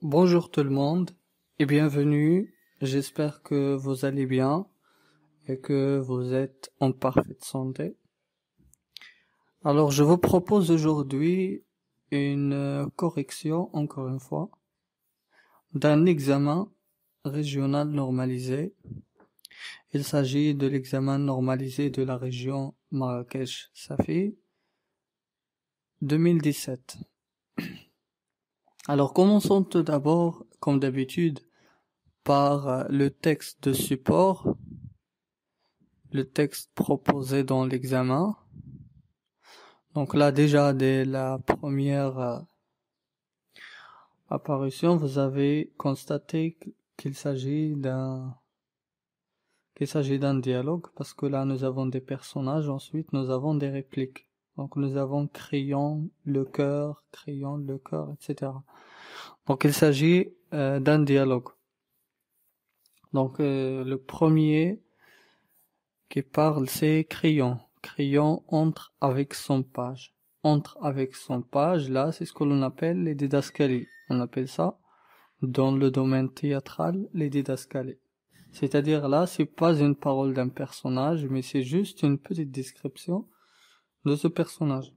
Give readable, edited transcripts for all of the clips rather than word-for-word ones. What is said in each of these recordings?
Bonjour tout le monde et bienvenue. J'espère que vous allez bien et que vous êtes en parfaite santé. Alors, je vous propose aujourd'hui une correction, encore une fois, d'un examen régional normalisé. Il s'agit de l'examen normalisé de la région Marrakech-Safi 2017. Alors, commençons tout d'abord, comme d'habitude, par le texte de support, le texte proposé dans l'examen. Donc là, déjà, dès la première apparition, vous avez constaté qu'il s'agit d'un dialogue, parce que là, nous avons des personnages, ensuite, nous avons des répliques. Donc, nous avons crayon, le cœur, etc. Donc, il s'agit d'un dialogue. Donc, le premier qui parle, c'est Crayon. Crayon entre avec son page. Entre avec son page, là, c'est ce que l'on appelle les didascalies. On appelle ça, dans le domaine théâtral, les didascalies. C'est-à-dire là, c'est pas une parole d'un personnage, mais c'est juste une petite description de ce personnage.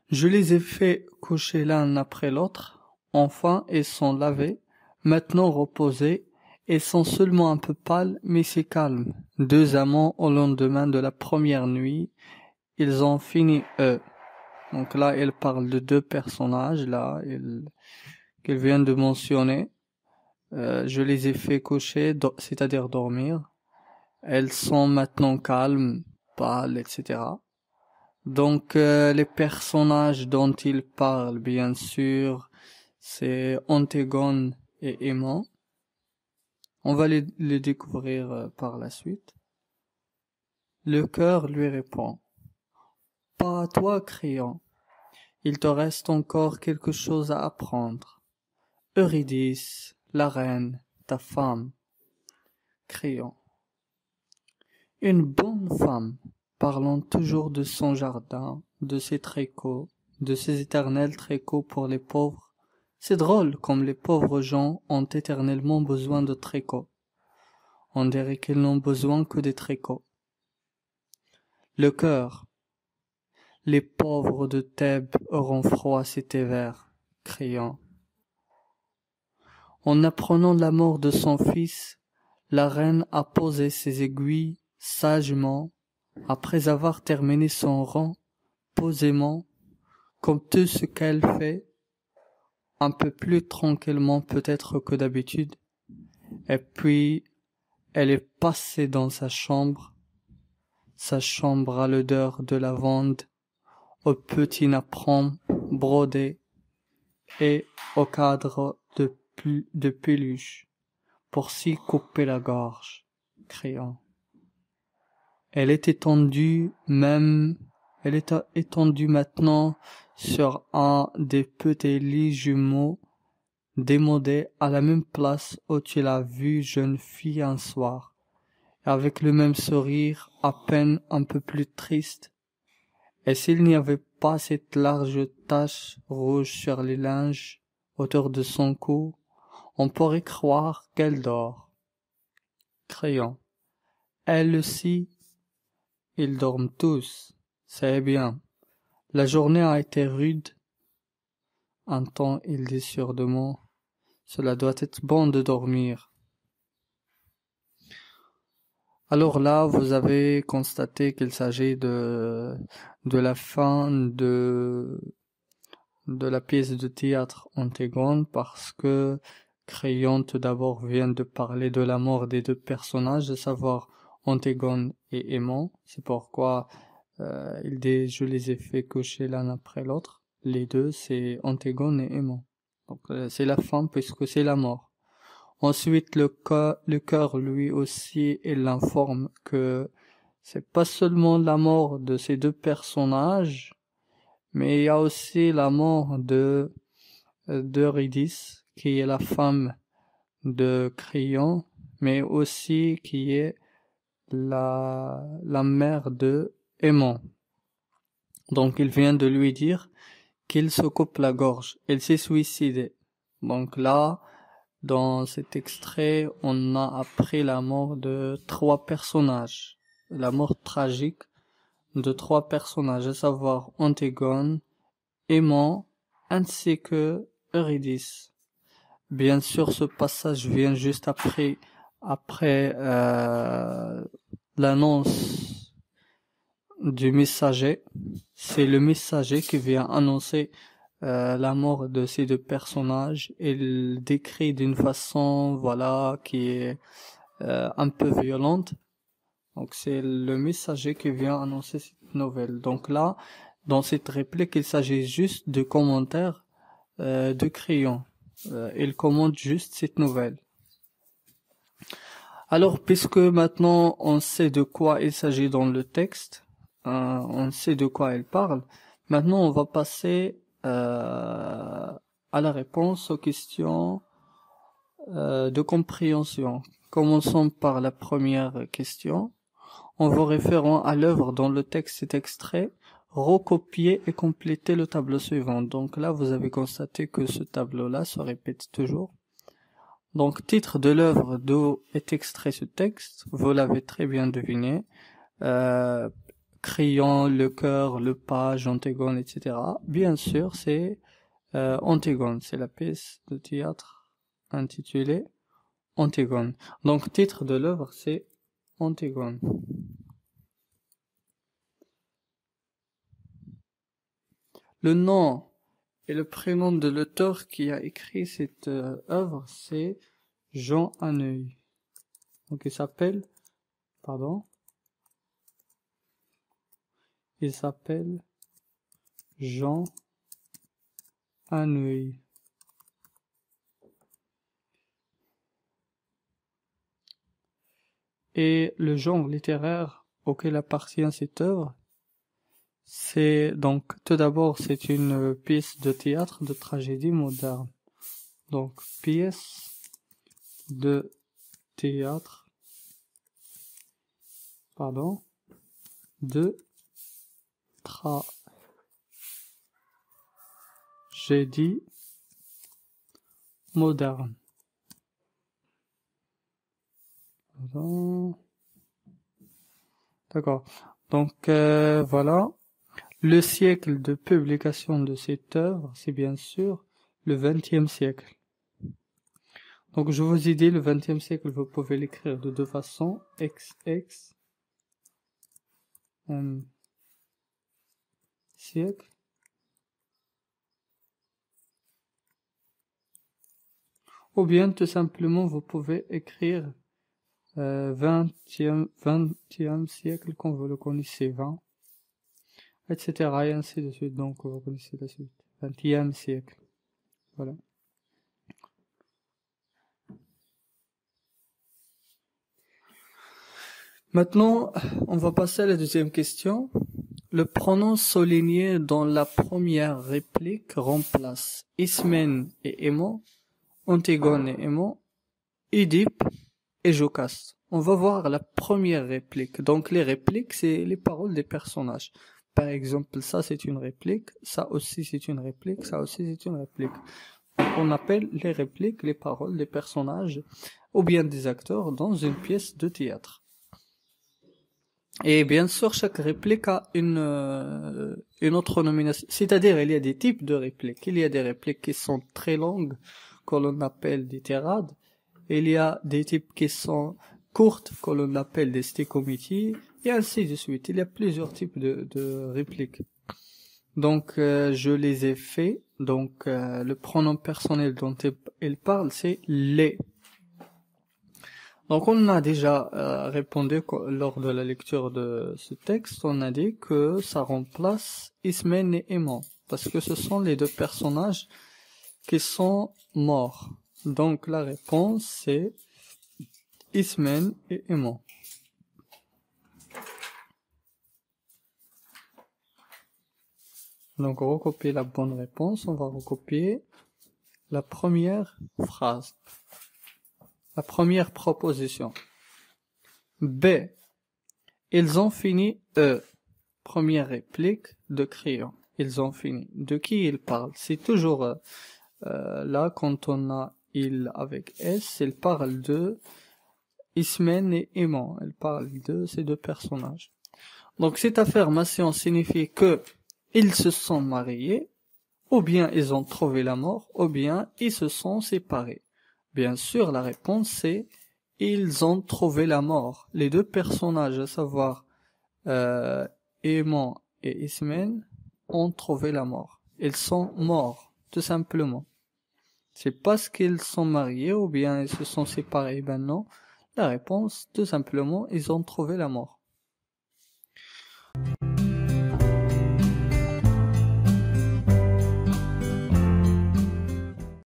Je les ai fait coucher l'un après l'autre. Enfin, ils sont lavés, maintenant reposés, et sont seulement un peu pâles, mais c'est calme. Deux amants au lendemain de la première nuit, ils ont fini eux. Donc là, il parle de deux personnages, là, qu'il vient de mentionner. Je les ai fait coucher, c'est-à-dire dormir. Elles sont maintenant calmes, pâles, etc. Donc, les personnages dont il parle, bien sûr, c'est Antigone et Aimant. On va les découvrir par la suite. Le cœur lui répond. Pas à toi, Crayon. Il te reste encore quelque chose à apprendre. Eurydice, la reine, ta femme. Crayon. Une bonne femme, parlant toujours de son jardin, de ses trécots, de ses éternels trécots pour les pauvres. C'est drôle comme les pauvres gens ont éternellement besoin de trécots. On dirait qu'ils n'ont besoin que des trécots. Le cœur. Les pauvres de Thèbes auront froid cet hiver, Crayon. En apprenant la mort de son fils, la reine a posé ses aiguilles sagement, après avoir terminé son rang, posément, comme tout ce qu'elle fait, un peu plus tranquillement peut-être que d'habitude, et puis elle est passée dans sa chambre à l'odeur de lavande, au petit napperon brodé et au cadre de peluche, pour s'y couper la gorge, Crayon. Elle est étendue maintenant sur un des petits lits jumeaux démodés à la même place où tu l'as vue jeune fille un soir, avec le même sourire à peine un peu plus triste. Et s'il n'y avait pas cette large tache rouge sur les linges autour de son cou, on pourrait croire qu'elle dort. Crayon. Elle aussi, ils dorment tous, c'est bien. La journée a été rude. Un temps, il dit sûrement, cela doit être bon de dormir. Alors là, vous avez constaté qu'il s'agit de la fin de la pièce de théâtre Antigone, parce que Crayon tout d'abord vient de parler de la mort des deux personnages, à savoir Antigone et Aimant. C'est pourquoi il dit je les ai fait coucher l'un après l'autre. Les deux, c'est Antigone et Aimant. Donc c'est la fin puisque c'est la mort. Ensuite, le cœur lui aussi, il l'informe que c'est pas seulement la mort de ces deux personnages, mais il y a aussi la mort d'Eurydice, qui est la femme de Crayon, mais aussi qui est la mère de Aimant. Donc il vient de lui dire qu'il se coupe la gorge. Il s'est suicidé. Donc là, dans cet extrait, on a appris la mort de 3 personnages, la mort tragique de 3 personnages, à savoir Antigone, Aimant, ainsi que Eurydice. Bien sûr, ce passage vient juste après l'annonce du messager. C'est le messager qui vient annoncer la mort de ces 2 personnages. Il décrit d'une façon, voilà, qui est un peu violente. Donc c'est le messager qui vient annoncer cette nouvelle. Donc là, dans cette réplique, il s'agit juste de commentaires de Créon. Il commente juste cette nouvelle. Alors, puisque maintenant on sait de quoi il s'agit dans le texte, on sait de quoi il parle, maintenant on va passer à la réponse aux questions de compréhension. Commençons par la première question. En vous référant à l'œuvre dont le texte est extrait, recopiez et complétez le tableau suivant. Donc là, vous avez constaté que ce tableau-là se répète toujours. Donc, titre de l'œuvre d'où est extrait ce texte, vous l'avez très bien deviné. Créon, le cœur, le page, Antigone, etc. Bien sûr, c'est Antigone. C'est la pièce de théâtre intitulée Antigone. Donc, titre de l'œuvre, c'est Antigone. Le nom et le prénom de l'auteur qui a écrit cette œuvre, c'est Jean Anneuil. Donc il s'appelle Jean Anneuil. Et le genre littéraire auquel appartient cette œuvre, c'est donc tout d'abord c'est une pièce de théâtre de tragédie moderne. Donc pièce de théâtre de tragédie moderne. D'accord. Donc voilà. Le siècle de publication de cette œuvre, c'est bien sûr le XXe siècle. Donc je vous ai dit, le XXe siècle, vous pouvez l'écrire de 2 façons. XX siècle. Ou bien tout simplement vous pouvez écrire 20e siècle quand vous le connaissez, 20, etc. et ainsi de suite. Donc vous connaissez la suite. 20e siècle. Voilà. Maintenant, on va passer à la deuxième question. Le pronom souligné dans la première réplique remplace Ismène et Aimant, Antigone et Aimant, Oedipe et Jocaste. On va voir la première réplique. Donc les répliques, c'est les paroles des personnages. Par exemple, ça c'est une réplique, ça aussi c'est une réplique, ça aussi c'est une réplique. Donc, on appelle les répliques les paroles des personnages ou bien des acteurs dans une pièce de théâtre. Et bien sûr, chaque réplique a une autre nomination. C'est-à-dire, il y a des types de répliques. Il y a des répliques qui sont très longues, que l'on appelle des tirades. Il y a des types qui sont courtes, que l'on appelle des stichométies, et ainsi de suite. Il y a plusieurs types de répliques. Donc, je les ai faits. Donc, le pronom personnel dont il parle, c'est les. Donc on a déjà répondu lors de la lecture de ce texte, on a dit que ça remplace Ismène et Aimant, parce que ce sont les 2 personnages qui sont morts. Donc la réponse c'est Ismène et Aimant. Donc on recopie la bonne réponse, on va recopier la première phrase. La première proposition. B. Ils ont fini eux. Première réplique de Créon. Ils ont fini. De qui il parle? C'est toujours Là, quand on a il avec S, il parle de Ismen et Iman. Elle parle de ces deux personnages. Donc cette affirmation signifie que ils se sont mariés, ou bien ils ont trouvé la mort, ou bien ils se sont séparés. Bien sûr, la réponse c'est ils ont trouvé la mort. Les deux personnages, à savoir Iman et Ismen, ont trouvé la mort. Ils sont morts, tout simplement. C'est parce qu'ils sont mariés ou bien ils se sont séparés. Ben non, la réponse, tout simplement, ils ont trouvé la mort.